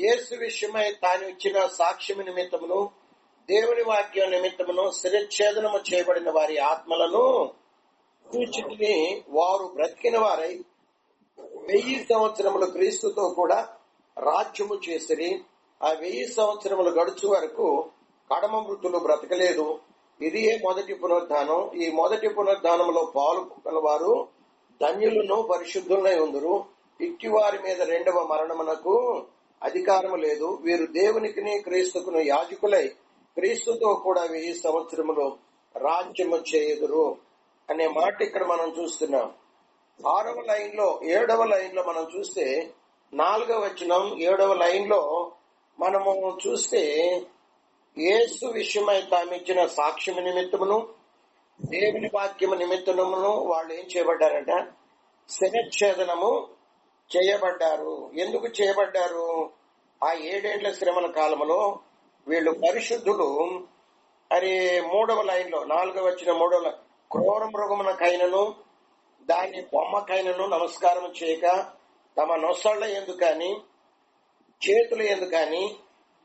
యేసు విషయమై తాను ఇచ్చిన సాక్ష్యం నిమిత్తమును దేవుని వాక్యం నిమిత్తమును శిరచ్ఛేదనము చేయబడిన వారి ఆత్మలను సూచిని వారు బ్రతికిన వారై 1000 సంవత్సరములు క్రీస్తుతో కూడా రాజ్యము చేసిరి. ఆ 1000 సంవత్సరములు గడుచు వరకు కడమ మృతులు బ్రతకలేదు. ఇదియే మొదటి పునరుద్ధానం. ఈ మొదటి పునరుద్ధానంలో పాలు వారు ధన్యులను పరిశుద్ధులై ఉందరు. ఇట్టి వారి మీద రెండవ మరణమునకు అధికారము లేదు. వీరు దేవునికిని క్రీస్తుకును యాజకులై క్రీస్తుతో కూడా 1000 సంవత్సరములు రాజ్యము చేయుదురు అనే మాట ఇక్కడ మనం చూస్తున్నాం. 6వ లైన్లో 7వ లైన్లో మనం చూస్తే 4వ వచనం 7వ లైన్లో మనము చూస్తే యేసు విషయమై తామిచ్చిన సాక్ష్యము నిమిత్తమును దేవుని వాక్యము నిమిత్తమును వాళ్ళు ఏం చేయబడ్డారట? శిరచ్ఛేదనము చేయబడ్డారు. ఎందుకు చేయబడ్డారు? ఆ 7 ఏళ్ల శ్రమల కాలంలో వీళ్ళు పరిశుద్ధులు. అరే 3వ లైన్లో 4వ వచ్చిన 3వ క్రూర మృగమునకైనను దాని బొమ్మకైనను నమస్కారం చేయక తమ నొసళ్ల ఎందుకని చేతుల ఎందుకని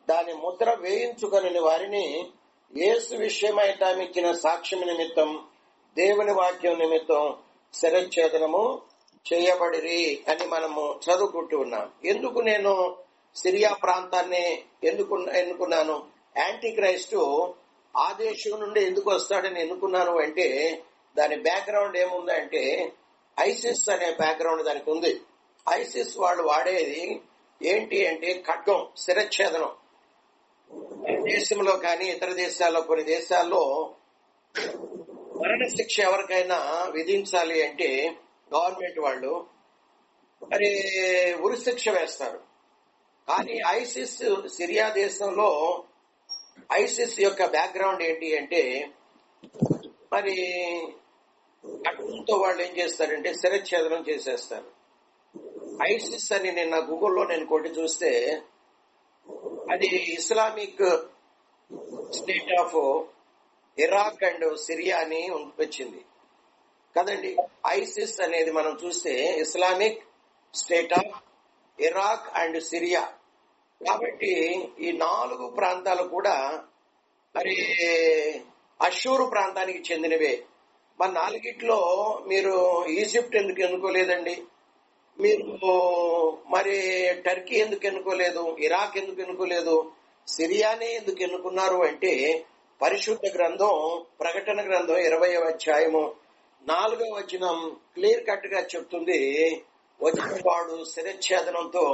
దాని ముద్ర వేయించుకొని వారిని యేసు విషయమై తామిచ్చిన సాక్ష్యం నిమిత్తం దేవుని వాక్యం నిమిత్తం శిరచ్ఛేదనము చేయబడిరి అని మనము చదువుకుంటూ ఉన్నాం. ఎందుకు నేను సిరియా ప్రాంతాన్ని ఎన్నుకున్నాను? యాంటీ క్రైస్టు ఆ దేశం నుండి ఎందుకు వస్తాడని ఎన్నుకున్నాను అంటే దాని బ్యాక్గ్రౌండ్ ఏముందంటే ఐసిస్ అనే బ్యాక్గ్రౌండ్ దానికి ఉంది. ఐసిస్ వాళ్ళు వాడేది ఏంటి అంటే ఖడ్గం, శిరచ్ఛేదనం. దేశంలో కానీ ఇతర దేశాల్లో కొన్ని దేశాల్లో మరణ శిక్ష ఎవరికైనా విధించాలి అంటే గవర్నమెంట్ వాళ్ళు మరి ఉరి శిక్ష వేస్తారు. కానీ ఐసిస్ సిరియా దేశంలో ఐసిస్ యొక్క బ్యాక్గ్రౌండ్ ఏంటి అంటే మరి ఖడ్గంతో వాళ్ళు ఏం చేస్తారంటే శిరచ్ఛేదనం చేసేస్తారు. ఐసిస్ అని నిన్న గూగుల్లో నేను కొట్టి చూస్తే అది Islamic state of Iraq and Syria అని వచ్చింది కదండి. ఐసిస్ అనేది మనం చూస్తే Islamic state of Iraq and Syria. కాబట్టి ఈ 4 ప్రాంతాలు కూడా మరి అషూరు ప్రాంతానికి చెందినవే. మరి 4గిట్లో మీరు ఈజిప్ట్ ఎందుకు ఎన్నుకోలేదండి? మీరు మరి టర్కీ ఎందుకు ఎన్నుకోలేదు? ఇరాక్ ఎందుకు ఎన్నుకోలేదు? సిరియానే ఎందుకు ఎన్నుకున్నారు అంటే పరిశుద్ధ గ్రంథం ప్రకటన గ్రంథం 20వ అధ్యాయము 4వ వచనం క్లియర్ కట్ గా చెప్తుంది. వచ్చిన వాడు శిరచ్ఛేదనంతో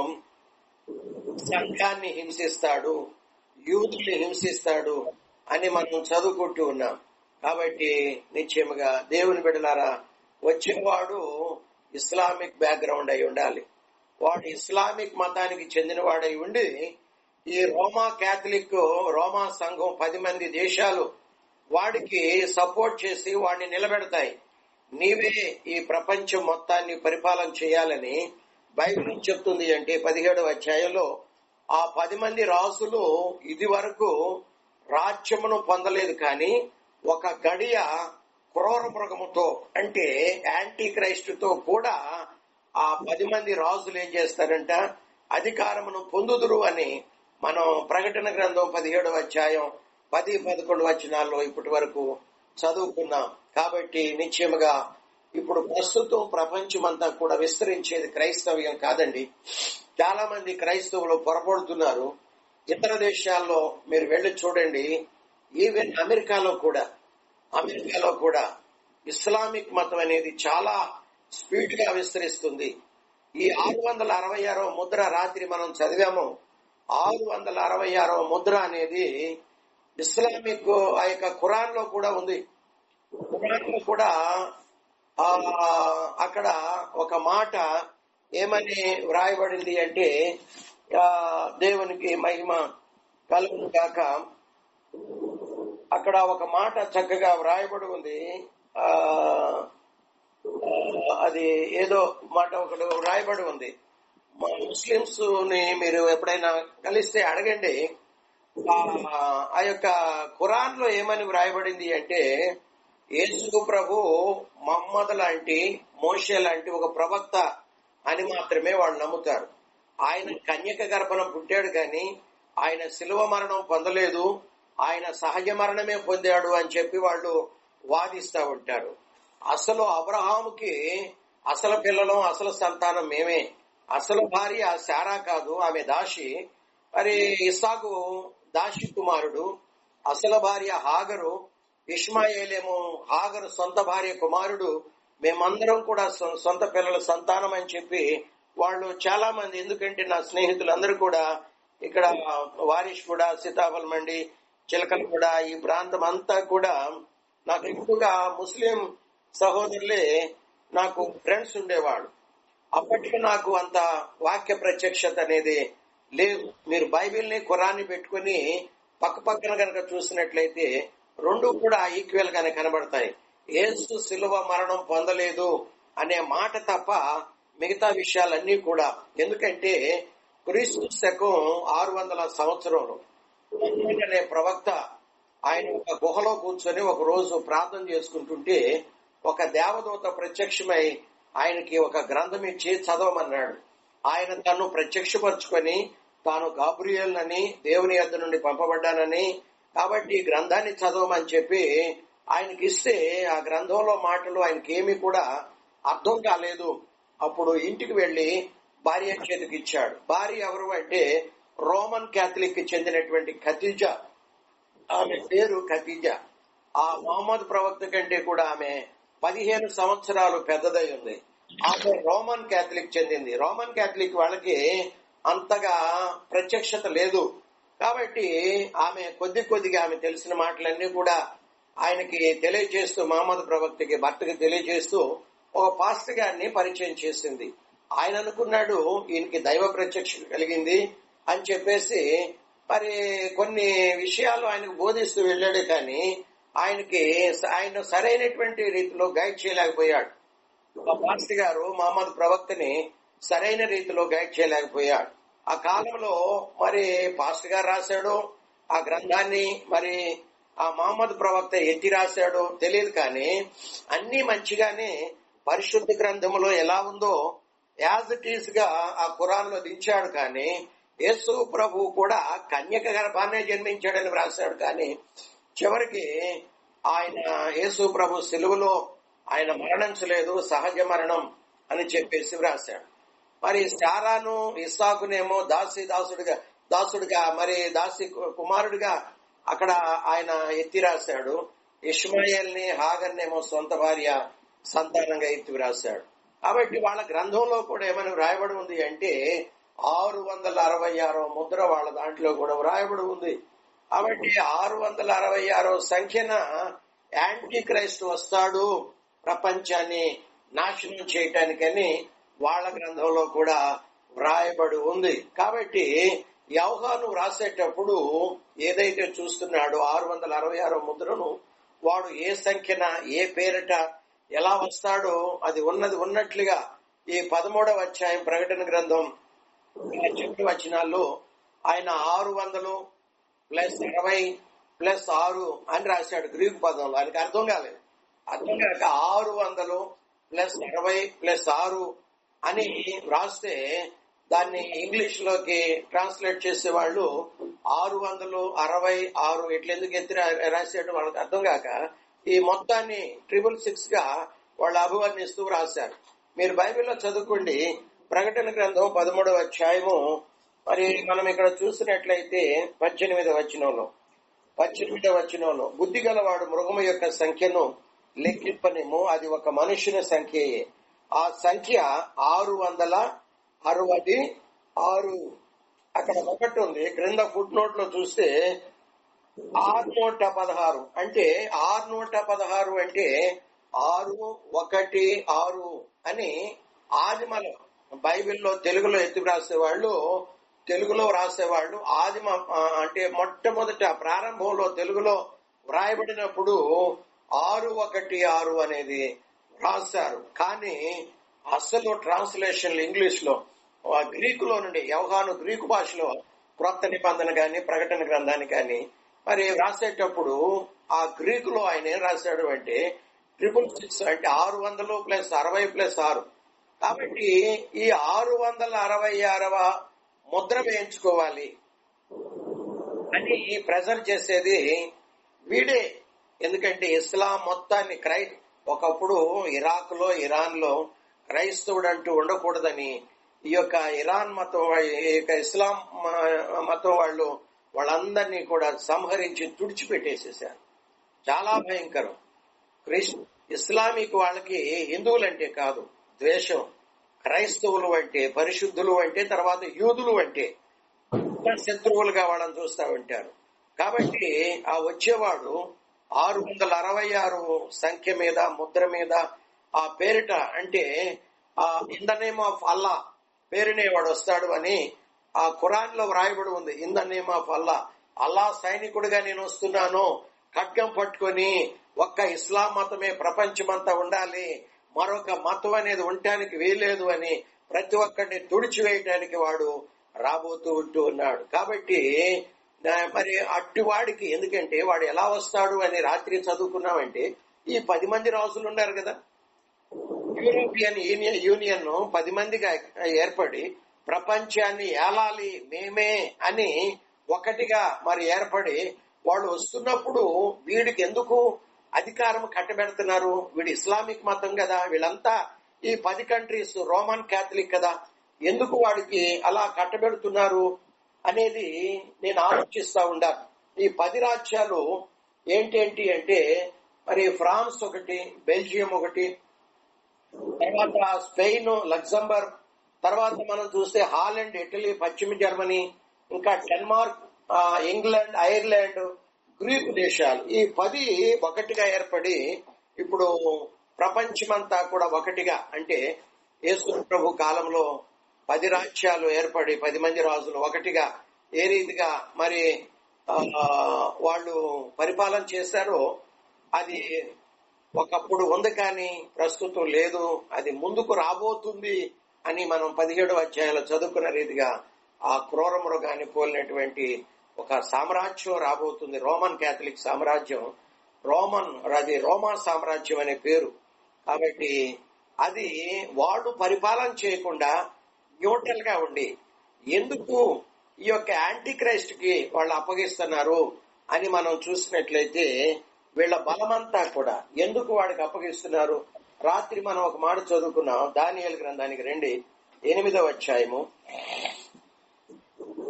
సంఘాన్ని హింసిస్తాడు, యూదుల్ని హింసిస్తాడు అని మనం చదువుకుంటూ ఉన్నాం. కాబట్టి నిశ్చయముగా దేవుని బిడ్డలారా, వచ్చేవాడు ఇస్లామిక్ బ్యాక్గ్రౌండ్ అయి ఉండాలి. వాడు ఇస్లామిక్ మతానికి చెందిన వాడై ఉండి ఈ రోమా క్యాథలిక్ రోమా సంఘం 10 మంది దేశాలు వాడికి సపోర్ట్ చేసి వాడిని నిలబెడతాయి. నీవే ఈ ప్రపంచం మొత్తాన్ని పరిపాలన చేయాలని బైబిల్ చెప్తుంది. అంటే 17వ అధ్యాయంలో ఆ 10 మంది రాజులు ఇది వరకు రాజ్యమును పొందలేదు. కానీ ఒక గడియ క్రూర మృగముతో అంటే యాంటీ క్రైస్టుతో కూడా ఆ 10 మంది రాజులు ఏం చేస్తారంట? అధికారమును పొందుదురు అని మనం ప్రకటన గ్రంథం 17వ అధ్యాయం 10-11 వచనాల్లో ఇప్పటి వరకు చదువుకున్నాం. కాబట్టి నిశ్చయముగా ఇప్పుడు ప్రస్తుతం ప్రపంచమంతా కూడా విస్తరించేది క్రైస్తవ్యం కాదండి. చాలా మంది క్రైస్తవులు పొరపడుతున్నారు. ఇతర దేశాల్లో మీరు వెళ్ళి చూడండి. ఈవెన్ అమెరికాలో కూడా ఇస్లామిక్ మతం అనేది చాలా స్పీడ్ గా విస్తరిస్తుంది. ఈ 666వ ముద్ర రాత్రి మనం చదివాము. 666వ ముద్ర అనేది ఇస్లామిక్ ఆ యొక్క ఖురాన్ లో కూడా ఉంది. ఖురాన్ లో కూడా అక్కడ ఒక మాట ఏమని వ్రాయబడింది అంటే దేవునికి మహిమ కలుగును గాక. అక్కడ ఒక మాట చక్కగా వ్రాయబడి ఉంది. అది ఏదో మాట ఒకటి వ్రాయబడి ఉంది. ముస్లింస్ ని మీరు ఎప్పుడైనా కలిస్తే అడగండి. ఆ యొక్క ఖురాన్ లో ఏమని వ్రాయబడింది అంటే యేసు ప్రభు మహమ్మద్ లాంటి మోషే లాంటి ఒక ప్రవక్త అని మాత్రమే వాళ్ళు నమ్ముతారు. ఆయన కన్యక గర్భన పుట్టాడు కానీ ఆయన శిలువ మరణం పొందలేదు, ఆయన సహజ మరణమే పొందాడు అని చెప్పి వాళ్ళు వాదిస్తూ ఉంటారు. అసలు అబ్రహాముకి అసలు పిల్లలు, అసలు సంతానం మేమే. అసలు భార్య శారా కాదు, ఆమె దాసి. మరి ఇస్సాకు దాసి కుమారుడు, అసలు భార్య హాగరు. ఇష్మాయేలేమో హాగరు సొంత భార్య కుమారుడు. మేమందరం కూడా సొంత పిల్లల సంతానం అని చెప్పి వాళ్ళు చాలా మంది, ఎందుకంటే నా స్నేహితులందరూ కూడా ఇక్కడ వారిష్ కూడా, సీతాఫల్ మండి, చిలకలు కూడా, ఈ ప్రాంతం అంతా కూడా నాకు ఎక్కువగా ముస్లిం సహోదరులే నాకు ఫ్రెండ్స్ ఉండేవాడు. అప్పట్లో నాకు అంత వాక్య ప్రత్యక్షత అనేది లేదు. మీరు బైబిల్ని ఖురాన్ని పెట్టుకుని పక్క పక్కన కనుక చూసినట్లయితే రెండు కూడా ఈక్వల్ గానే కనబడతాయి. యేసు శిలువ మరణం పొందలేదు అనే మాట తప్ప మిగతా విషయాలన్నీ కూడా. ఎందుకంటే క్రీస్తు శకం 600 సంవత్సరంలో అనే ప్రవక్త ఆయన ఒక గుహలో కూర్చొని ఒక రోజు ప్రార్థన చేసుకుంటుంటే ఒక దేవదూత ప్రత్యక్షమై ఆయనకి ఒక గ్రంథం ఇచ్చి చదవమన్నాడు. ఆయన తను ప్రత్యక్షపరుచుకొని తాను గాబ్రియేల్ అని, దేవుని యొద్ద నుండి పంపబడ్డానని, కాబట్టి ఈ గ్రంథాన్ని చదవమని చెప్పి ఆయనకి ఇస్తే ఆ గ్రంథంలో మాటలు ఆయనకి ఏమీ కూడా అర్థం కాలేదు. అప్పుడు ఇంటికి వెళ్లి భార్య చేతికి ఇచ్చాడు. భార్య ఎవరు అంటే రోమన్ క్యాథలిక్ చెందినటువంటి ఖదీజా. ఆమె పేరు ఖదీజా. ఆ మహమ్మద్ ప్రవక్త కంటే కూడా ఆమె 15 సంవత్సరాలు పెద్దదై ఉంది. ఆమె రోమన్ క్యాథలిక్ చెందింది. రోమన్ క్యాథలిక్ వాళ్ళకి అంతగా ప్రత్యక్షత లేదు కాబట్టి ఆమె కొద్దిగా ఆమె తెలిసిన మాటలన్నీ కూడా ఆయనకి తెలియజేస్తూ, మహమ్మద్ ప్రవక్తకి భర్తకి తెలియజేస్తూ ఒక పాస్టర్ గారిని పరిచయం చేసింది. ఆయన అనుకున్నాడు ఈయనకి దైవ ప్రత్యక్షత కలిగింది అని చెప్పేసి మరి కొన్ని విషయాలు ఆయనకు బోధిస్తూ వెళ్ళాడు. కానీ ఆయన సరైనటువంటి రీతిలో గైడ్ చేయలేకపోయాడు. ఆ పాస్టర్ గారు మహమ్మద్ ప్రవక్తని సరైన రీతిలో గైడ్ చేయలేకపోయాడు. ఆ కాలంలో మరి పాస్టర్ గారు రాశాడు ఆ గ్రంథాన్ని, మరి ఆ మహమ్మద్ ప్రవక్త ఎత్తి రాశాడో తెలియదు. కానీ అన్ని మంచిగానే పరిశుద్ధ గ్రంథములో ఎలా ఉందో యాజ్ ఇట్ ఈస్ గా ఆ ఖురాన్ లో దించాడు. కానీ యేసు ప్రభు కూడా కన్యక గర్భాన్నే జన్మించాడని రాశాడు. కానీ చివరికి ఆయన యేసు ప్రభు సిలువలో ఆయన మరణించలేదు, సహజ మరణం అని చెప్పేసి రాశాడు. మరి శారాను ఇస్సాకునేమో దాసుడిగా మరి దాసి కుమారుడిగా అక్కడ ఆయన ఎత్తి రాశాడు. ఇష్మాయేల్ని హాగర్నేమో సొంత భార్య సంతానంగా ఎత్తి రాశాడు. కాబట్టి వాళ్ళ గ్రంథంలో కూడా ఏమైనా వ్రాయబడి ఉంది అంటే 666 ముద్ర వాళ్ళ దాంట్లో కూడా వ్రాయబడి ఉంది. కాబట్టి 666 సంఖ్యన యాంటీ క్రైస్ట్ వస్తాడు ప్రపంచాన్ని నాశనం చేయటానికని వాళ్ళ గ్రంథంలో కూడా వ్రాయబడి ఉంది. కాబట్టి యోహాను రాసేటప్పుడు ఏదైతే చూస్తున్నాడో 666 ముద్రను వాడు ఏ సంఖ్యన ఏ పేరిట ఎలా వస్తాడో అది ఉన్నట్లుగా ఈ 13వ అధ్యాయం ప్రకటన గ్రంథం 7 వచనాల్లో ఆయన 600 + 60 + 6 అని రాశాడు గ్రీకు పదంలో. ఆయనకి అర్థం కాలేదు. అర్థం కాక 600 + 60 + 6 అని రాస్తే దాన్ని ఇంగ్లీష్ లోకి ట్రాన్స్లేట్ చేసే వాళ్ళు 666 ఇట్లెందుకు ఎత్తి రాశాడు వాళ్ళకి అర్థం కాక ఈ మొత్తాన్ని 666 గా వాళ్ళు అభివర్ణిస్తూ రాశారు. మీరు బైబిల్లో చదువుకోండి, ప్రకటన గ్రంథం 13వ అధ్యాయము. మరి మనం ఇక్కడ చూసినట్లయితే 18వ వచనంలో బుద్ధి గలవాడు మృగము యొక్క సంఖ్యను లెక్కింపనేమో, అది ఒక మనుషుని సంఖ్యయే. ఆ సంఖ్య 666. అక్కడ ఒకటి ఉంది. క్రింద ఫుట్ నోట్ లో చూస్తే 616 అంటే 616 అంటే 616 అని ఆదిమలో బైబిల్లో తెలుగులో ఎత్తి తెలుగులో రాసేవాళ్ళు ఆదిమ అంటే మొట్టమొదట ప్రారంభంలో తెలుగులో వ్రాయబడినప్పుడు 616 అనేది రాశారు. కానీ అసలు ట్రాన్స్లేషన్ ఇంగ్లీష్ లో గ్రీకులో నుండి యోహాను గ్రీకు భాషలో క్రొత్త నిబంధన గాని ప్రకటన గ్రంథాన్ని కానీ మరి రాసేటప్పుడు ఆ గ్రీకులో ఆయన ఏం రాశాడు అంటే 666 అంటే 600 + 60 + 6 కాబట్టి ఈ 666వ ముద్ర వేయించుకోవాలి అని ప్రెజర్ చేసేది వీడే. ఎందుకంటే ఇస్లాం మొత్తాన్ని ఒకప్పుడు ఇరాక్ లో, ఇరాన్ లో క్రైస్తవుడు అంటూ ఉండకూడదని ఈ యొక్క ఇరాన్ మతం, ఈ యొక్క ఇస్లాం మతం వాళ్ళందరినీ కూడా సంహరించి తుడిచిపెట్టేసేసారు. చాలా భయంకరం. ఇస్లామిక్ వాళ్ళకి హిందువులంటే కాదు ద్వేషం, క్రైస్తవులు అంటే, పరిశుద్ధులు అంటే, తర్వాత యూదులు అంటే శత్రువులుగా వాళ్ళని చూస్తా ఉంటారు. కాబట్టి ఆ వచ్చేవాడు 666 సంఖ్య మీద, ముద్ర మీద, ఆ పేరిట అంటే in the name of Allah పేరునే వాడు వస్తాడు అని ఆ ఖురాన్ లో వ్రాయబడి ఉంది. In the name of Allah సైనికుడిగా నేను వస్తున్నాను, ఖడ్గం పట్టుకొని ఒక్క ఇస్లాం మతమే ప్రపంచమంతా ఉండాలి, మరొక మతం అనేది ఉండటానికి వీల్లేదు అని ప్రతి ఒక్కరిని తుడిచివేయటానికి వాడు రాబోతూ ఉన్నాడు. కాబట్టి మరి అట్టివాడికి, ఎందుకంటే వాడు ఎలా వస్తాడు అని రాత్రి చదువుకున్నామంటే, ఈ 10 మంది రాజులు ఉన్నారు కదా, యూరోపియన్ యూనియన్ 10 మందిగా ఏర్పడి ప్రపంచాన్ని ఏలాలి మేమే అని ఒకటిగా మరి ఏర్పడి వాళ్ళు వస్తున్నప్పుడు వీడికి ఎందుకు అధికారం కట్టబెడుతున్నారు? వీడు ఇస్లామిక్ మతం కదా, వీళ్ళంతా ఈ 10 కంట్రీస్ రోమన్ క్యాథలిక్ కదా, ఎందుకు వాడికి అలా కట్టబెడుతున్నారు అనేది నేను ఆలోచిస్తా ఉండాను. ఈ 10 రాజ్యాలు ఏంటేంటి అంటే, మరి ఫ్రాన్స్ ఒకటి, బెల్జియం ఒకటి, తర్వాత స్పెయిన్, లగ్జంబర్గ్, తర్వాత మనం చూస్తే హాలండ్, ఇటలీ, పశ్చిమ జర్మనీ, ఇంకా డెన్మార్క్, ఇంగ్లాండ్, ఐర్లాండ్, గ్రీకు దేశాలు, ఈ 10 ఒకటిగా ఏర్పడి ఇప్పుడు ప్రపంచమంతా కూడా ఒకటిగా, అంటే యేసు ప్రభు కాలంలో 10 రాజ్యాలు ఏర్పడి 10 మంది రాజులు ఒకటిగా ఏ రీతిగా మరి వాళ్ళు పరిపాలన చేశారో అది ఒకప్పుడు ఉంది, కానీ ప్రస్తుతం లేదు. అది ముందుకు రాబోతుంది అని మనం 17వ అధ్యాయంలో చదువుకున్న రీతిగా ఆ క్రూర మృగాన్ని పోలినటువంటి ఒక సామ్రాజ్యం రాబోతుంది. రోమన్ క్యాథలిక్ సామ్రాజ్యం, రోమా సామ్రాజ్యం అనే పేరు. కాబట్టి అది వాడు పరిపాలన చేయకుండా న్యూట్రల్ గా ఉండి, ఎందుకు ఈ యొక్క యాంటీ క్రైస్ట్ కి వాళ్ళు అప్పగిస్తున్నారు అని మనం చూసినట్లయితే, వీళ్ళ బలమంతా కూడా ఎందుకు వాడికి అప్పగిస్తున్నారు? రాత్రి మనం ఒక మాట చదువుకున్నాం, దానియేలు గ్రంథానికి రండి, 8వ అధ్యాయము.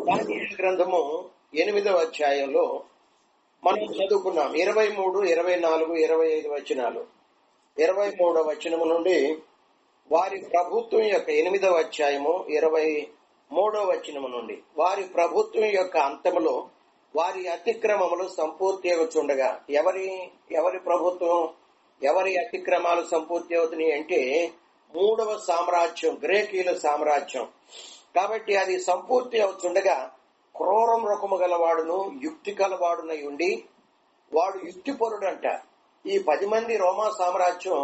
దానియేలు గ్రంథము 8వ అధ్యాయంలో మనం చదువుకున్నాం 23, 24, 25 వచనాలు. 23వ వచనము నుండి వారి ప్రభుత్వం యొక్క 8వ అధ్యాయము 23వ వచనము నుండి, వారి ప్రభుత్వం యొక్క అంతములో వారి అతిక్రమములు సంపూర్తి అవుతుండగా, ఎవరి ప్రభుత్వం, ఎవరి అతిక్రమాలు సంపూర్తి అవుతున్నాయి అంటే 3వ సామ్రాజ్యం, గ్రేకీల సామ్రాజ్యం. కాబట్టి అది సంపూర్తి అవుతుండగా క్రూర మృగము గలవాడును యుక్తి గలవాడునై ఉండి, వాడు యుక్తిపరుడంట. ఈ 10 మంది రోమా సామ్రాజ్యం,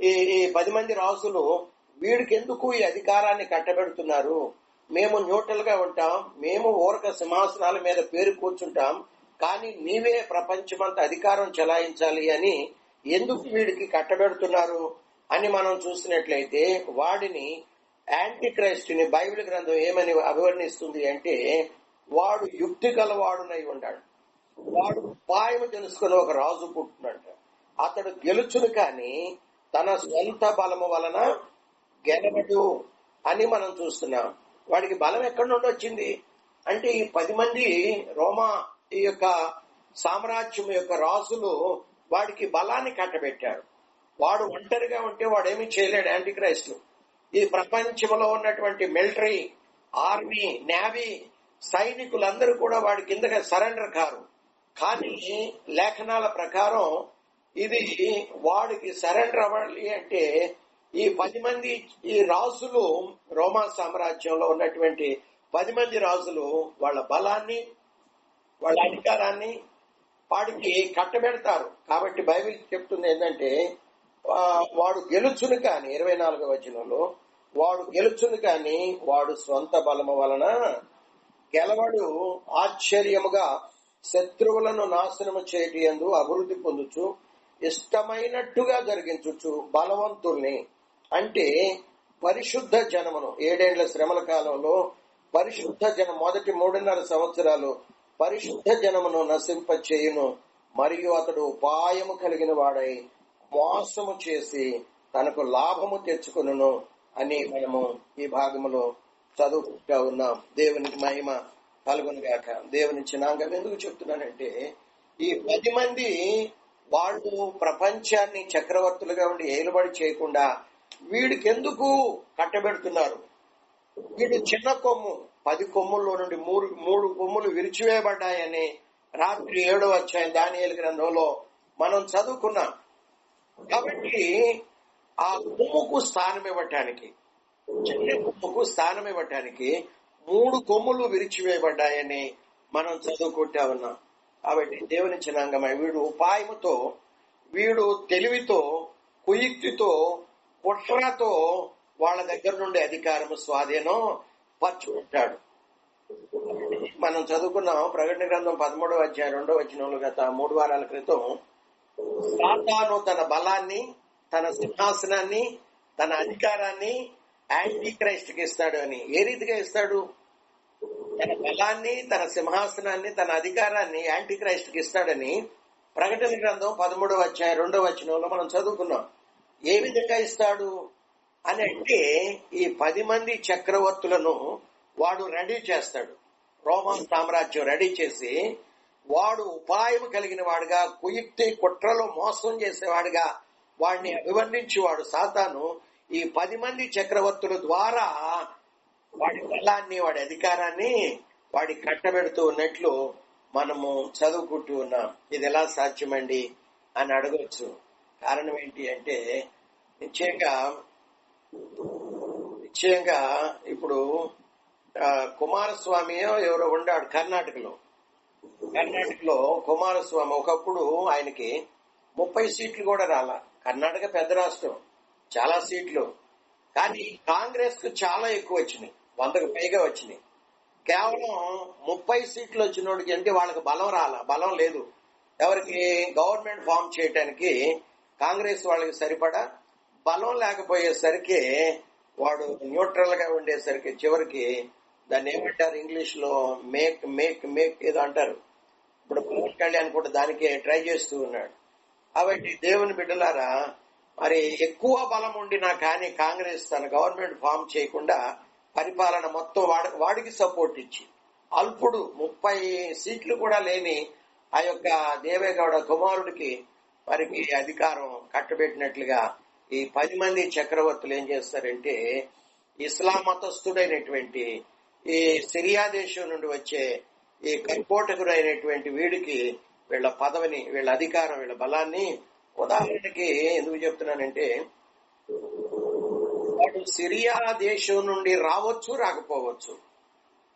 ఈ 10 మంది రాజులు వీడికి ఎందుకు ఈ అధికారాన్ని కట్టబెడుతున్నారు? మేము న్యూట్రల్ గా ఉంటాం, మేము ఊరక సింహాసనాల మీద పేరు కూర్చుంటాం, కానీ నీవే ప్రపంచమంతా అధికారం చెలాయించాలి అని ఎందుకు వీడికి కట్టబెడుతున్నారు అని మనం చూసినట్లయితే, వాడిని యాంటీ క్రైస్ట్ ని బైబిల్ గ్రంథం ఏమని అభివర్ణిస్తుంది అంటే, వాడు యుక్తి గలవాడునై ఉన్నాడు, వాడు ఉపాయము తెలుసుకుని ఒక రాజు పుట్టినట్టు, అతడు గెలుచును కానీ తన స్వంత బలము వలన గెలవడు అని మనం చూస్తున్నాం. వాడికి బలం ఎక్కడి నుండి వచ్చింది అంటే, ఈ 10 మంది రోమా ఈ యొక్క సామ్రాజ్యం యొక్క రాజులు వాడికి బలాన్ని కట్టబెట్టారు. వాడు ఒంటరిగా ఉంటే వాడేమీ చేయలేడు. యాంటీ క్రైస్ట్ ఈ ప్రపంచంలో ఉన్నటువంటి మిలిటరీ, ఆర్మీ, నేవీ సైనికులందరూ కూడా వాడి కిందగా సరెండర్ కారు. కానీ లేఖనాల ప్రకారం ఇది వాడికి సరెండర్ అవ్వాలి అంటే, ఈ 10 మంది ఈ రాజులు, రోమా సామ్రాజ్యంలో ఉన్నటువంటి 10 మంది రాజులు వాళ్ళ బలాన్ని, వాళ్ళ అధికారాన్ని వాడికి కట్టబెడతారు. కాబట్టి బైబిల్ చెప్తుంది ఏంటంటే, వాడు గెలుచును కానీ, 24వ వచనంలో, వాడు గెలుచును కానీ వాడు స్వంత బలము వలన గెలవడు, ఆశ్చర్యముగా శత్రువులను నాశనము చేయటి యందు అభివృద్ధి పొందుచు, ఇష్టమైనట్టుగా జరిగించుచు బలవంతుల్ని అంటే పరిశుద్ధ జనమును 7 ఏళ్ల శ్రమల కాలంలో పరిశుద్ధ జనం మొదటి 3.5 సంవత్సరాలు పరిశుద్ధ జనమును నశింప చేయును. మరియు అతడు ఉపాయము కలిగిన వాడై మోసము చేసి తనకు లాభము తెచ్చుకును అని మనము ఈ భాగములో చదువుకుంటా ఉన్నాం. దేవునికి మహిమ కలుగును గాక. దేవుని చిన్నాంగం ఎందుకు చెప్తున్నానంటే, ఈ 10 మంది వాళ్ళు ప్రపంచాన్ని చక్రవర్తులుగా ఉండి ఏలుబడి చేయకుండా వీడికి ఎందుకు కట్టబెడుతున్నారు? వీడు చిన్న కొమ్ము, 10 కొమ్ముల్లో నుండి 3 కొమ్ములు విరిచివేయబడ్డాయని రాత్రి 7వ అధ్యాయం దానియేలు గ్రంథంలో మనం చదువుకున్నాం. కాబట్టి ఆ కొమ్ముకు స్థానం ఇవ్వటానికి, చిన్న కొమ్ముకు స్థానం ఇవ్వటానికి 3 కొమ్ములు విరిచివేయబడ్డాయని మనం చదువుకుంటా ఉన్నాం. కాబట్టి దేవుని జనాంగమై వీడు ఉపాయముతో, వీడు తెలివితో, కుయుక్తితో, కుట్రతో వాళ్ళ దగ్గర నుండి అధికారం స్వాధీనం పరుచుకుంటాడు. మనం చదువుకున్నాం ప్రకటన గ్రంథం 13వ అధ్యాయం 2వ వచనంలో గత 3 వారాల క్రితం, సాతాను తన బలాన్ని, తన సింహాసనాన్ని, తన అధికారాన్ని యాంటీ క్రైస్ట్ కి ఇస్తాడు అని. ఏ రీతిగా ఇస్తాడు? తన బలాన్ని, తన సింహాసనాన్ని, తన అధికారాన్ని యాంటీ క్రైస్ట్ కి ఇస్తాడని ప్రకటన గ్రంథం 13వ అధ్యాయం 2వ వచనంలో మనం చదువుకున్నాం. ఏ విధంగా ఇస్తాడు అని అంటే, ఈ 10 మంది చక్రవర్తులను వాడు రెడీ చేస్తాడు. రోమన్ సామ్రాజ్యం రెడీ చేసి, వాడు ఉపాయం కలిగిన వాడుగా, కుయుక్తి కుట్రలో మోసం చేసేవాడుగా వాడిని అభివర్ణించేవాడు సాతాను ఈ 10 మంది చక్రవర్తుల ద్వారా వాడి బలాన్ని, వాడి అధికారాన్ని వాడి కట్టబెడుతూ ఉన్నట్లు మనము చదువుకుంటూ ఉన్నాం. ఇది ఎలా సాధ్యమండి అని అడగవచ్చు. కారణం ఏంటి అంటే, నిశ్చయంగా ఇప్పుడు కుమారస్వామి ఎవరో ఉండాడు కర్ణాటకలో కుమారస్వామి. ఒకప్పుడు ఆయనకి 30 సీట్లు కూడా రాలా. కర్ణాటక పెద్ద రాష్ట్రం, చాలా సీట్లు. కానీ కాంగ్రెస్ కు చాలా ఎక్కువ వచ్చినాయి, 100కు పైగా వచ్చినాయి. కేవలం 30 సీట్లు వచ్చినోడికి అంటే వాళ్ళకి బలం లేదు. ఎవరికి? గవర్నమెంట్ ఫామ్ చేయటానికి కాంగ్రెస్ వాళ్ళకి సరిపడా బలం లేకపోయేసరికి, వాడు న్యూట్రల్ గా ఉండేసరికి చివరికి దాన్ని ఏమంటారు ఇంగ్లీష్ లో, మేక్ ఏదో అంటారు. ఇప్పుడు పవన్ కళ్యాణ్ కూడా దానికే ట్రై చేస్తూ ఉన్నాడు. కాబట్టి దేవుని బిడ్డలారా, మరి ఎక్కువ బలం ఉండినా కానీ కాంగ్రెస్ తన గవర్నమెంట్ ఫామ్ చేయకుండా పరిపాలన మొత్తం వాడికి సపోర్ట్ ఇచ్చి, అల్పుడు 30 సీట్లు కూడా లేని ఆ యొక్క దేవేగౌడ కుమారుడికి వారికి అధికారం కట్టబెట్టినట్లుగా ఈ 10 మంది చక్రవర్తులు ఏం చేస్తారంటే, ఇస్లాం మతస్థుడైనటువంటి ఈ సిరియా దేశం నుండి వచ్చే ఈ కర్కోటకుడు అయినటువంటి వీడికి వీళ్ళ పదవిని, వీళ్ళ అధికారం, వీళ్ళ బలాన్ని, ఉదాహరణకి ఎందుకు చెప్తున్నానంటే, వాడు సిరియా దేశం నుండి రావచ్చు, రాకపోవచ్చు.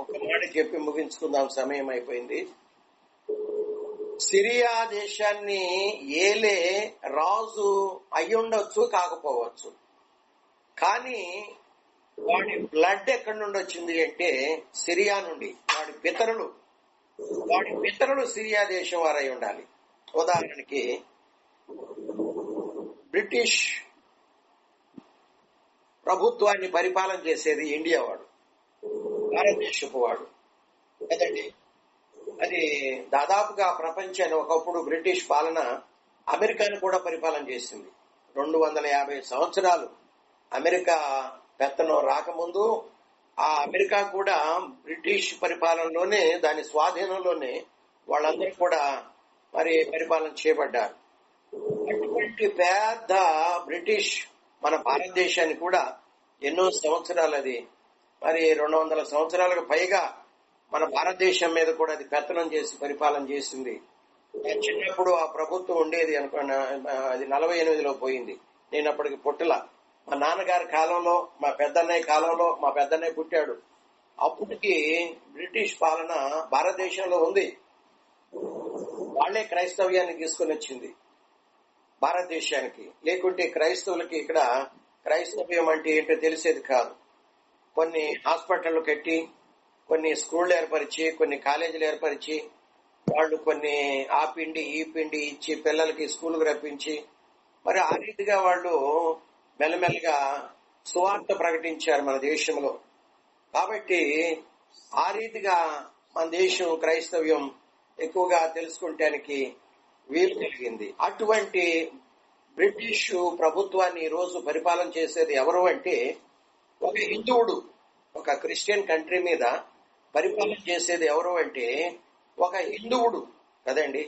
ఒక మాట చెప్పి ముగించుకుందాం, సమయం అయిపోయింది. సిరియా దేశాన్ని ఏలే రాజు అయ్యుండొచ్చు, కాకపోవచ్చు. కానీ వాడి బ్లడ్ ఎక్కడి నుండి వచ్చింది అంటే సిరియా నుండి. వాడి పితరులు సిరియా దేశం వారై ఉండాలి. ఉదాహరణకి బ్రిటిష్ ప్రభుత్వాన్ని పరిపాలన చేసేది ఇండియా వాడు, భారతదేశపు వాడు కదండి. అది దాదాపుగా ప్రపంచాన్ని, ఒకప్పుడు బ్రిటిష్ పాలన అమెరికాను కూడా పరిపాలన చేసింది. 250 సంవత్సరాలు అమెరికా పెత్తనం రాకముందు ఆ అమెరికా కూడా బ్రిటిష్ పరిపాలనలోనే, దాని స్వాధీనంలోనే వాళ్ళందరూ కూడా మరి పరిపాలన చేయబడ్డారు. అటువంటి పెద్ద బ్రిటిష్ మన భారతదేశాన్ని కూడా ఎన్నో సంవత్సరాలు, అది మరి 200 సంవత్సరాలకు పైగా మన భారతదేశం మీద కూడా అది పెత్తనం చేసి పరిపాలన చేసింది. చిన్నప్పుడు ఆ ప్రభుత్వం ఉండేది అనుకున్న, అది 48లో పోయింది. నేను అప్పటికి పుట్టల. మా నాన్నగారి కాలంలో, మా పెద్దన్నయ్య కాలంలో, మా పెద్దన్నయ్య పుట్టాడు. అప్పటికి బ్రిటిష్ పాలన భారతదేశంలో ఉంది. వాళ్లే క్రైస్తవ్యాన్ని తీసుకుని వచ్చింది భారతదేశానికి. లేకుంటే క్రైస్తవులకి ఇక్కడ క్రైస్తవ్యం అంటే ఏంటో తెలిసేది కాదు. కొన్ని హాస్పిటళ్లు కట్టి, కొన్ని స్కూళ్లు ఏర్పరిచి, కొన్ని కాలేజీలు ఏర్పరిచి, వాళ్ళు కొన్ని ఆ పిండి ఈ పిండి ఇచ్చి పిల్లలకి స్కూల్కి రప్పించి, మరి ఆ రీతిగా వాళ్ళు మెల్లమెల్లగా సువార్త ప్రకటించారు మన దేశంలో. కాబట్టి ఆ రీతిగా మన దేశం క్రైస్తవ్యం ఎక్కువగా తెలుసుకుంటానికి వీలు కలిగింది. అటువంటి బ్రిటిష్ ప్రభుత్వాన్ని ఈ రోజు పరిపాలన చేసేది ఎవరు అంటే ఒక హిందువుడు. ఒక క్రిస్టియన్ కంట్రీ మీద పరిపాలన చేసేది ఎవరు అంటే ఒక హిందువుడు కదండి.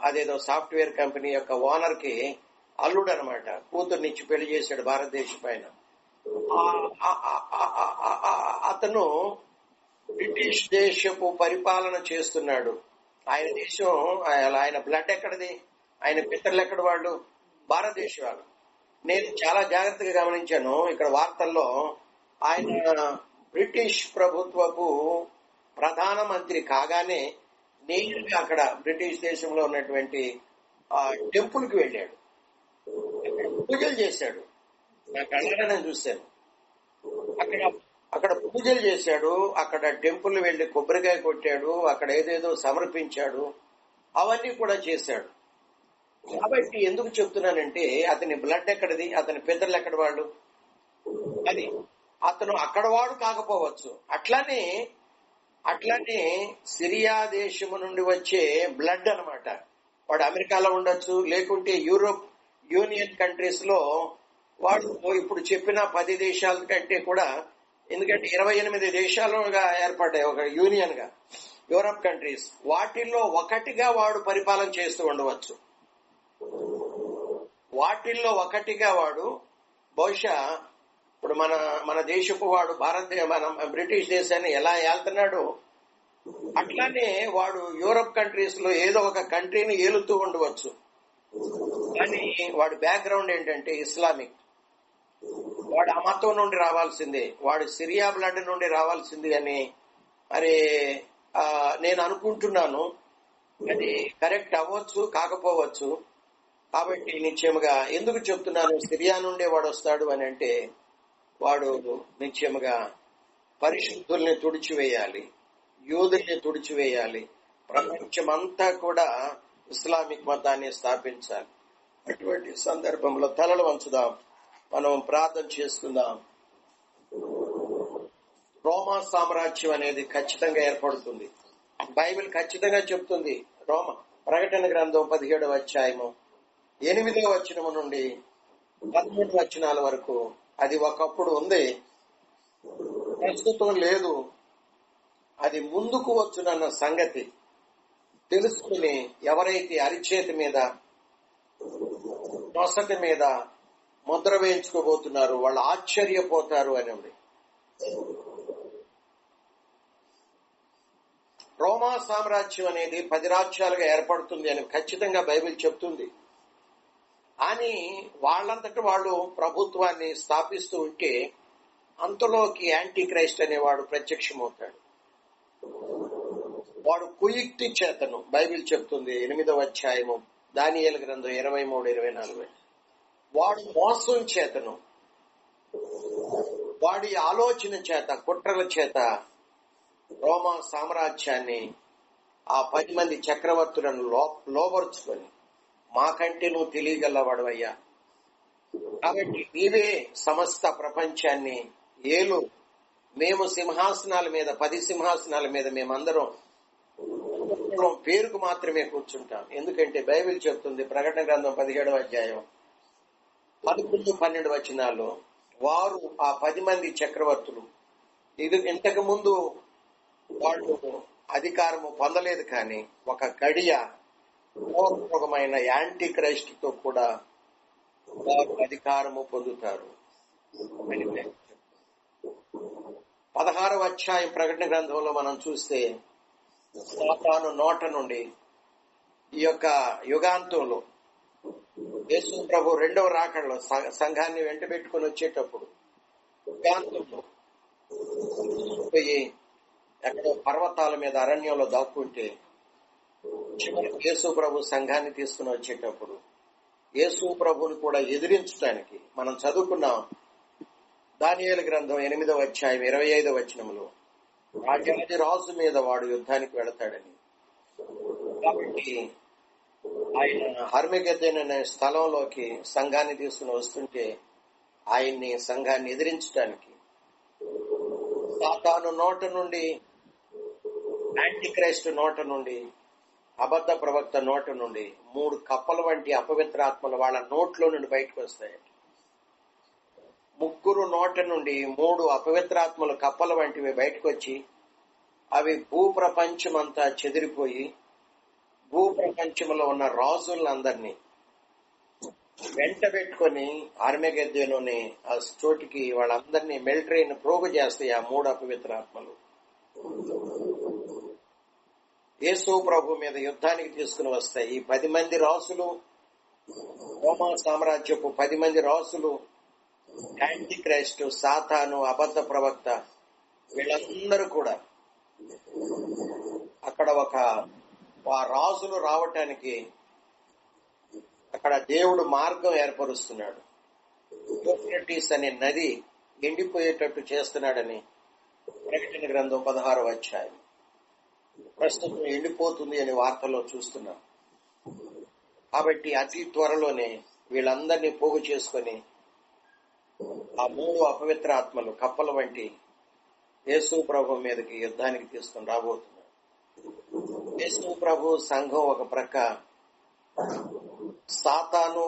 అదేదో సాఫ్ట్వేర్ కంపెనీ యొక్క ఓనర్ కి అల్లుడు అనమాట. కూతుర్నిచ్చి పెళ్లి చేశాడు భారతదేశం పైన. అతను బ్రిటిష్ దేశపు పరిపాలన చేస్తున్నాడు. ఆయన దేశం, ఆయన బ్లడ్ ఎక్కడిది, ఆయన పితరులు ఎక్కడ వాళ్ళు, భారతదేశం వాళ్ళు. నేను చాలా జాగ్రత్తగా గమనించాను ఇక్కడ వార్తల్లో. ఆయన బ్రిటిష్ ప్రభుత్వపు ప్రధానమంత్రి కాగానే నేరుగా అక్కడ బ్రిటిష్ దేశంలో ఉన్నటువంటి టెంపుల్ కి వెళ్ళాడు, పూజలు చేశాడు. నా కళ్ళగా నేను చూశాను. అక్కడ పూజలు చేశాడు, అక్కడ టెంపుల్ వెళ్లి కొబ్బరికాయ కొట్టాడు, అక్కడ ఏదేదో సమర్పించాడు, అవన్నీ కూడా చేశాడు. కాబట్టి ఎందుకు చెప్తున్నానంటే అతని బ్లడ్ ఎక్కడిది, అతని పితరులు ఎక్కడ వాళ్ళు, అది అతను అక్కడ వాడు కాకపోవచ్చు. అట్లానే సిరియా దేశము నుండి వచ్చే బ్లడ్ అన్నమాట. వాడు అమెరికాలో ఉండొచ్చు, లేకుంటే యూరోప్ యూనియన్ కంట్రీస్ లో వాడు ఇప్పుడు చెప్పిన 10 దేశాల కంటే కూడా, ఎందుకంటే 28 దేశాలుగా ఏర్పడ్డాయి ఒక యూనియన్ గా యూరప్ కంట్రీస్. వాటిల్లో ఒకటిగా వాడు పరిపాలన చేస్తూ ఉండవచ్చు. వాటిల్లో ఒకటిగా వాడు బహుశా ఇప్పుడు మన దేశపు వాడు మన బ్రిటిష్ దేశాన్ని ఎలా ఏళ్తున్నాడో అట్లానే వాడు యూరప్ కంట్రీస్ లో ఏదో ఒక కంట్రీని ఏలుతూ ఉండవచ్చు. కానీ వాడి బ్యాక్గ్రౌండ్ ఏంటంటే ఇస్లామిక్. వాడు ఆ మతం నుండి రావాల్సిందే, వాడు సిరియా బ్లడ్ నుండి రావాల్సింది అని మరి నేను అనుకుంటున్నాను. అది కరెక్ట్ అవ్వచ్చు, కాకపోవచ్చు. కాబట్టి నిశ్చయముగా ఎందుకు చెప్తున్నాను సిరియా నుండే వాడు వస్తాడు అని అంటే, వాడు నిశ్చయముగా పరిశుద్ధుల్ని తుడిచివేయాలి, యూదుల్ని తుడిచివేయాలి, ప్రపంచమంతా కూడా ఇస్లామిక్ మతాన్ని స్థాపించాలి. అటువంటి సందర్భంలో తలలు వంచుదాం, మనం ప్రార్థన చేసుకుందాం. రోమా సామ్రాజ్యం అనేది ఖచ్చితంగా ఏర్పడుతుంది. బైబిల్ ఖచ్చితంగా చెప్తుంది. ప్రకటన గ్రంథం 17వ అధ్యాయము 8వ వచనము నుండి 13 వచనాల వరకు అది ఒకప్పుడు ఉంది, ప్రస్తుతం లేదు. అది ముందుకు వచ్చునన్న సంగతి తెలుసుకుని ఎవరైతే అరిచేతి మీద నొసటి మీద ముద్ర వేయించుకోబోతున్నారు వాళ్ళు ఆశ్చర్యపోతారు అని ఉంది. రోమా సామ్రాజ్యం అనేది 10 రాజ్యాలుగా ఏర్పడుతుంది అని ఖచ్చితంగా బైబిల్ చెప్తుంది. కానీ వాళ్ళంతటి వాళ్ళు ప్రభుత్వాన్ని స్థాపిస్తూ ఉంటే అంతలోకి యాంటీ క్రైస్ట్ అనేవాడు ప్రత్యక్షమవుతాడు. వాడు కుయుక్తి చేతను, బైబిల్ చెప్తుంది 8వ అధ్యాయము దానియేలు గ్రంథం 23-24, వాడు మోసం చేతను, వాడి ఆలోచన చేత, కుట్రల చేత రోమా సామ్రాజ్యాన్ని ఆ 10 మంది చక్రవర్తులను లోబరుచుకొని, మాకంటే నువ్వు తెలియగలవాడు అయ్యా, కాబట్టి నీవే సమస్త ప్రపంచాన్ని ఏలు, మేము సింహాసనాల మీద 10 సింహాసనాల మీద మేమందరం పేరుకు మాత్రమే కూర్చుంటాం. ఎందుకంటే బైబిల్ చెప్తుంది ప్రకటన గ్రంథం 17వ అధ్యాయం 11-12 వచనాలు, వారు ఆ 10 మంది చక్రవర్తులు ఇంతకు ముందు వాళ్ళు అధికారము పొందలేదు, కానీ ఒక గడియ పూర్వకమైన యాంటీ క్రైస్ట్ తో కూడా వారు అధికారము పొందుతారు. 16వ అధ్యాయం ప్రకటన గ్రంథంలో మనం చూస్తే సాతాను నోట నుండి ఈ యొక్క యుగాంతంలో యేసు ప్రభు 2వ రాకడలో సంఘాన్ని వెంట పెట్టుకుని వచ్చేటప్పుడు యుగాంతంలో పోయి ఎక్కడో పర్వతాల మీద అరణ్యంలో దాక్కుంటే చివరికి యేసు ప్రభు సంఘాన్ని తీసుకుని వచ్చేటప్పుడు యేసు ప్రభుని కూడా ఎదిరించడానికి మనం చదువుకున్నాం దానియేలు గ్రంథం 8వ అధ్యాయం 25వ వచనంలో, రాజాది రాజు మీద వాడు యుద్ధానికి వెళతాడని. కాబట్టి ఆయన హర్మగెద్దెన్ అనే స్థలంలోకి సంఘాన్ని తీసుకుని వస్తుంటే సంఘాన్ని ఎదిరించడానికి సాతాను నోట నుండి, యాంటీ క్రైస్ట్ నోట నుండి, అబద్ధ ప్రవక్త నోట నుండి 3 కప్పల వంటి అపవిత్రాత్మలు వాళ్ళ నోట్లో నుండి బయటకు వస్తాయి. 3 నోట నుండి 3 అపవిత్రాత్మలు కప్పల వంటివి బయటకు వచ్చి అవి భూప్రపంచమంతా చెదిరిపోయి భూప్రపంచంలో ఉన్న రాజులందరినీ వెంట పెట్టుకుని ఆర్మగెద్దెనుని ఆ చోటికి వాళ్ళందరినీ మిలిటరీని ప్రోగు చేస్తాయి. ఆ 3 అపవిత్రాత్మలు యేసు ప్రభు మీద యుద్ధానికి తీసుకుని వస్తాయి. ఈ 10 మంది రాసులు, రోమా సామ్రాజ్యపు 10 మంది రాసులు, యాంటీ క్రైస్ట్, సాతాను, అబద్ధ ప్రవక్త, వీళ్ళందరూ కూడా అక్కడ ఆ రాజులు రావటానికి అక్కడ దేవుడు మార్గం ఏర్పరుస్తున్నాడు. యూఫ్రటీస్ అనే నది ఎండిపోయేటట్టు చేస్తున్నాడని ప్రకటన గ్రంథం 16వ అధ్యాయం. ప్రస్తుతం ఎండిపోతుంది అని వార్తల్లో చూస్తున్నాం. కాబట్టి అతి త్వరలోనే వీళ్ళందరినీ పోగు చేసుకొని ఆ 3 అపవిత్ర ఆత్మలు కప్పల వంటి యేసు ప్రభు మీదకి యుద్ధానికి తీసుకుని రాబోతున్నారు. యేసు ప్రభు సంఘం ఒక ప్రక్క, సాతాను,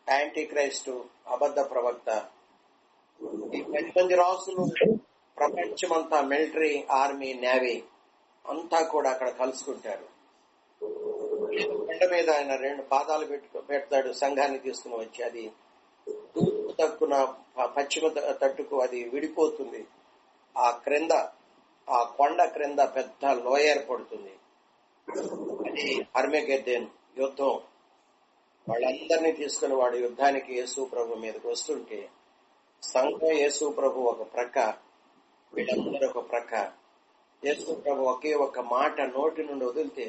యాంటీ క్రైస్టు, అబద్ధ ప్రవక్త, ఈ 10 మంది రాసులు, ప్రపంచమంతా మిలిటరీ, ఆర్మీ, నేవీ అంతా కూడా అక్కడ కలుసుకుంటారు. కొండ మీద ఆయన 2 పాదాలు పెడతాడు సంఘాన్ని తీసుకుని వచ్చి. అది తూర్పు తక్కున పశ్చిమ తట్టుకు అది విడిపోతుంది. ఆ కొండ క్రింద పెద్ద లోయ ఏర్పడుతుంది. అది హర్మగెద్దెన్ యుద్ధం. వాళ్ళందరినీ తీసుకుని వాడు యుద్ధానికి యేసు ప్రభు మీదకి వస్తుంటే సంఘం యేసు ప్రభు ఒక ప్రక్క, వీళ్ళందరూ ఒక ప్రక్క. యేసు ప్రభు ఒకే ఒక మాట నోటి నుండి వదిలితే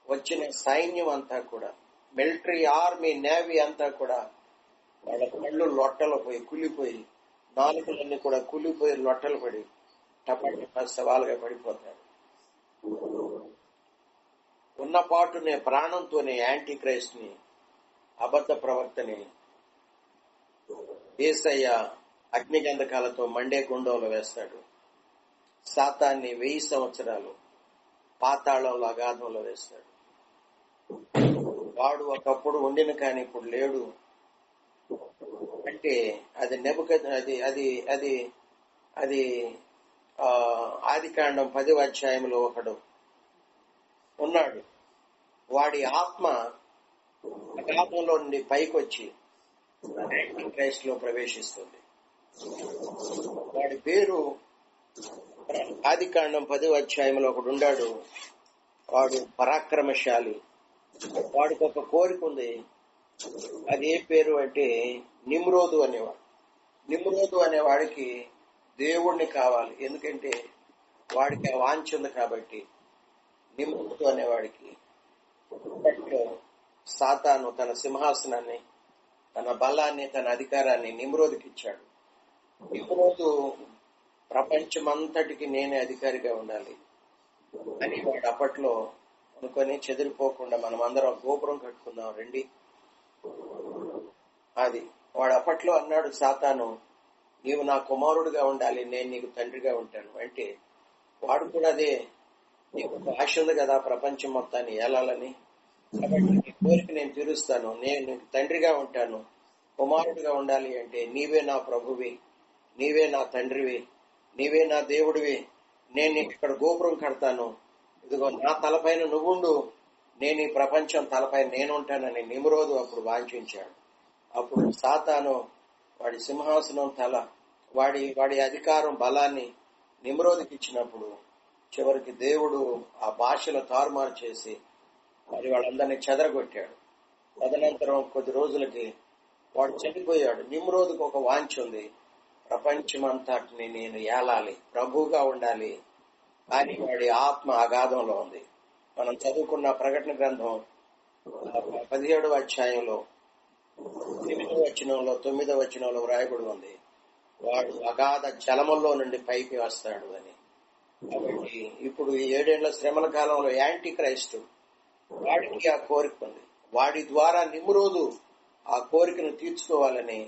వచ్చిన సైన్యం అంతా కూడా, మిలిటరీ, ఆర్మీ, నేవీ అంతా కూడా వాళ్ళ కళ్ళు లొట్టలు పోయి కులిపోయి, నాలుకలన్నీ కూడా కులిపోయి లొట్టలు పడి టపటపా సవాలుగా పడిపోతారు. ఉన్నపాటునే ప్రాణంతోనే యాంటీ క్రైస్ట్ ని, అబద్ధ ప్రవక్తని యేసయ్య అగ్నిగంధకాలతో మండే గుండంలో వేస్తాడు. సాతాన్ని 1000 సంవత్సరాలు పాతాళంలో, అగాధంలో వేస్తాడు. వాడు ఒకప్పుడు ఉండిన కానీ ఇప్పుడు లేడు. అంటే అది అది ఆదికాండం 10వ అధ్యాయంలో ఒకడు ఉన్నాడు. వాడి ఆత్మ అగాధంలో నుండి పైకి వచ్చి యాంటీ క్రైస్ట్ లో ప్రవేశిస్తుంది. వాడి పేరు ఆదికాండం 10వ అధ్యాయంలో ఒకడు ఉన్నాడు. వాడు పరాక్రమశాలి. వాడికి ఒక కోరిక ఉంది. అది ఏ పేరు అంటే నిమ్రోదు అనేవాడు. నిమ్రోదు అనేవాడికి దేవుణ్ణి కావాలి. ఎందుకంటే వాడికి ఆ వాంఛ ఉంది కాబట్టి. నిమ్రోదు అనేవాడికి సాతాను తన సింహాసనాన్ని, తన బలాన్ని, తన అధికారాన్ని నిమ్రోదుకి ఇచ్చాడు. నిమ్రోదు ప్రపంచమంతటికి నేనే అధికారిగా ఉండాలి అని వాడు అప్పట్లో అనుకొని, చెదిరిపోకుండా మనం అందరం గోపురం కట్టుకుందాం రండి. అది వాడు అప్పట్లో అన్నాడు, సాతాను నీవు నా కుమారుడుగా ఉండాలి, నేను నీకు తండ్రిగా ఉంటాను అంటే, వాడు కూడా అదే, నీకు ఆశ ఉంది కదా ప్రపంచం మొత్తాన్ని ఏలాలని, కాబట్టి నీ కోరిక నేను తీరుస్తాను, నేను నీకు తండ్రిగా ఉంటాను, కుమారుడుగా ఉండాలి అంటే నీవే నా ప్రభువి, నీవే నా తండ్రివి, నీవే నా దేవుడివి, నేను నీకు ఇక్కడ గోపురం కడతాను, ఇదిగో నా తలపైన నువ్వుండు, నేను ఈ ప్రపంచం తలపైన నేనుంటానని నిమ్రోదు అప్పుడు వాంఛించాడు. అప్పుడు సాతాను వాడి సింహాసనం తల, వాడి అధికారం, బలాన్ని నిమ్రోదుకి ఇచ్చినప్పుడు చివరికి దేవుడు ఆ భాషను తారుమారు చేసి మరి వాళ్ళందరినీ చెదరగొట్టాడు. తదనంతరం కొద్ది రోజులకి వాడు చనిపోయాడు. నిమ్రోదుకు ఒక వాంఛ ఉంది, ప్రపంచమంతటిని నేను ఏలాలి, ప్రభువుగా ఉండాలి, కానీ వాడి ఆత్మ అగాధంలో ఉంది. మనం చదువుకున్న ప్రకటన గ్రంథం 17వ అధ్యాయంలో 8వ వచనంలో 9వ వచనంలో వ్రాయబడి ఉంది, వాడు అగాధ జలముల్లో నుండి పైకి వస్తాడు అని. కాబట్టి ఇప్పుడు ఈ 7 ఏళ్ల శ్రమల కాలంలో యాంటీ క్రైస్ట్ వాడికి ఆ కోరిక ఉంది. వాడి ద్వారా నిమ్రోదు ఆ కోరికను తీర్చుకోవాలని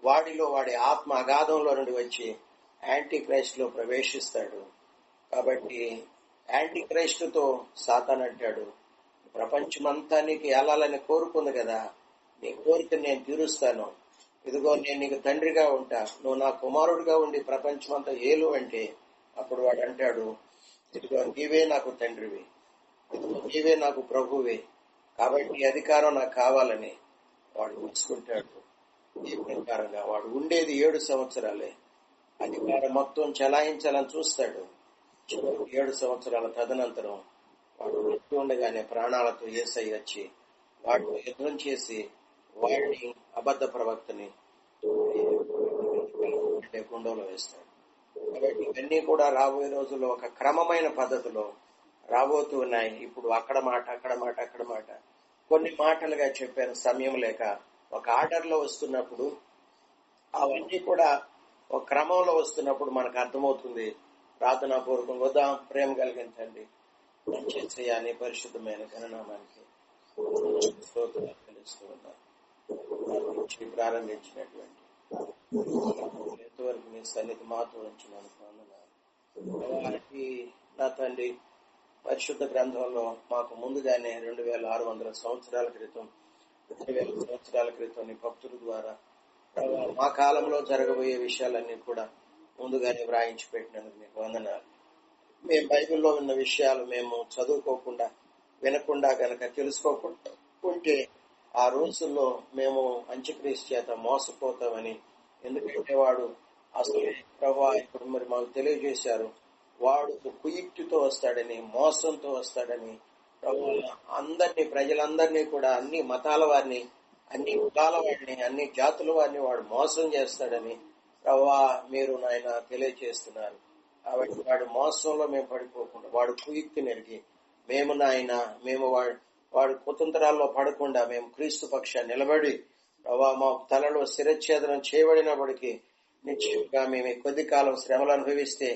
వాడి ఆత్మ అగాధంలో నుండి వచ్చి యాంటీ క్రైస్ట్ లో ప్రవేశిస్తాడు. కాబట్టి యాంటీ క్రైస్ట్ తో సాతాను అంటాడు, ప్రపంచమంతా నీకు ఏలాలని కోరుకుంది కదా, నీ కోరికను నేను తీరుస్తాను, ఇదిగో నేను నీకు తండ్రిగా ఉంటా, నువ్వు నా కుమారుడిగా ఉండి ప్రపంచమంతా ఏలు అంటే, అప్పుడు వాడు అంటాడు, ఇదిగో నీవే నాకు తండ్రివి, ఇదిగో నీవే నాకు ప్రభువే, కాబట్టి అధికారం నాకు కావాలని వాడు ఉంచుకుంటాడు. ఈ ప్రకారంగా వాడు ఉండేది 7 సంవత్సరాలే. అధికారం మొత్తం చెలాయించాలని చూస్తాడు. 7 సంవత్సరాల తదనంతరం వాడు మృతి ఉండగానే ప్రాణాలతో యేసయ్య వచ్చి వాడితో యుద్ధం చేసి వాడిని అబద్ధ ప్రవక్తని గుండంలో వేస్తాడు. కాబట్టి ఇవన్నీ కూడా రాబోయే రోజుల్లో ఒక క్రమమైన పద్ధతిలో రాబోతూ ఉన్నాయి. ఇప్పుడు అక్కడ మాట కొన్ని మాటలుగా చెప్పాను, సమయం లేక. ఒక ఆర్డర్ లో వస్తున్నప్పుడు అవన్నీ కూడా ఒక క్రమంలో వస్తున్నప్పుడు మనకు అర్థమవుతుంది. ప్రార్థనా పూర్వకం వద్దాం. ప్రేమ కలిగించండి, చేయాలని పరిశుద్ధమైన ఘననామానికి స్తోత్రాలు తెలుస్తూ ఉన్నాం. ప్రారంభించినటువంటి ఎంతవరకు మీ సన్నిధి మాతో ఉంచినాను. నా తండ్రి, పరిశుద్ధ గ్రంథంలో మాకు ముందుగానే 2600 సంవత్సరాల క్రితం 2000 సంవత్సరాల క్రితం నీ భక్తుల ద్వారా మా కాలంలో జరగబోయే విషయాలన్నీ కూడా ముందుగానే వ్రాయించి పెట్టినందుకు మీకు వందనాలు. మేము బైబిల్లో ఉన్న విషయాలు మేము చదువుకోకుండా వినకుండా గనక తెలుసుకోకుండా ఉంటే ఆ రోజుల్లో మేము అంత్యక్రీస్తు చేత మోసపోతామని, ఎందుకంటే వాడు అసలు ప్రభువా ఇప్పుడు మరి మాకు తెలియజేశారు, వాడు కుయుక్తితో వస్తాడని, మోసంతో వస్తాడని, అందరినీ ప్రజలందరినీ కూడా అన్ని మతాల వారిని, అన్ని కులాల వారిని, అన్ని జాతుల వారిని వాడు మోసం చేస్తాడని ప్రభువా మీరు నాయన తెలియజేస్తున్నారు. కాబట్టి వాడు మోసంలో మేము పడిపోకుండా, వాడు కుయుక్తి నెరిగి మేము వాడు కుతంత్రాల్లో పడకుండా మేము క్రీస్తు పక్షాన్ని నిలబడి ప్రభువా మా తలలో శిరచ్ఛేదనం చేయబడినప్పటికీ నిశ్చయంగా మేము కొద్ది కాలం శ్రమలు అనుభవిస్తే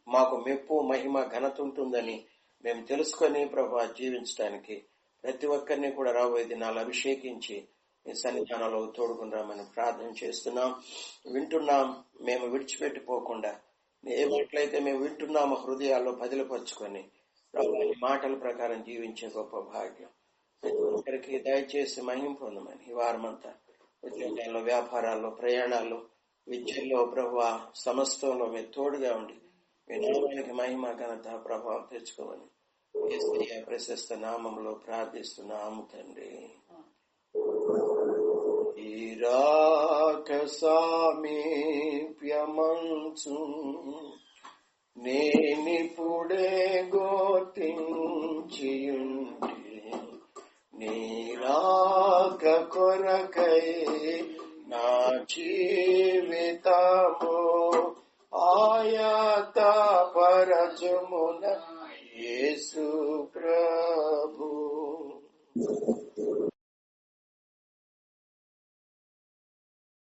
మాకు మెప్పు మహిమ ఘనత ఉంటుందని మేము తెలుసుకొని ప్రభువా జీవించడానికి ప్రతి ఒక్కరిని కూడా రాబోయే దినాలు అభిషేకించి మీ సన్నిధానంలో తోడుకుంటామని ప్రార్థన చేస్తున్నాం. వింటున్నాం, మేము విడిచిపెట్టిపోకుండా ఏ మాటలైతే మేము వింటున్నామో హృదయాల్లో బదిలిపరుచుకొని ప్రభువా మాటల ప్రకారం జీవించే గొప్ప భాగ్యం ప్రతి ఒక్కరికి దయచేసి మహిమ పొందమని ఈ వారమంతా ఉద్యోగాల్లో, వ్యాపారాల్లో, ప్రయాణాల్లో, విద్యల్లో ప్రభువా సమస్తంలో మీరు తోడుగా ఉండి మీ నామానికి మహిమ ఘనత ప్రభావం తెచ్చుకోమని యేసయ్య ప్రశస్త నామంలో ప్రార్థిస్తున్నాము తండ్రి. ఈ రాక సామీప్యమంచు నేనిప్పుడే గోతించియుంటి, నీ రాక కొరకై నా జీవితము ఆయత పరజమున యేసు ప్రభు.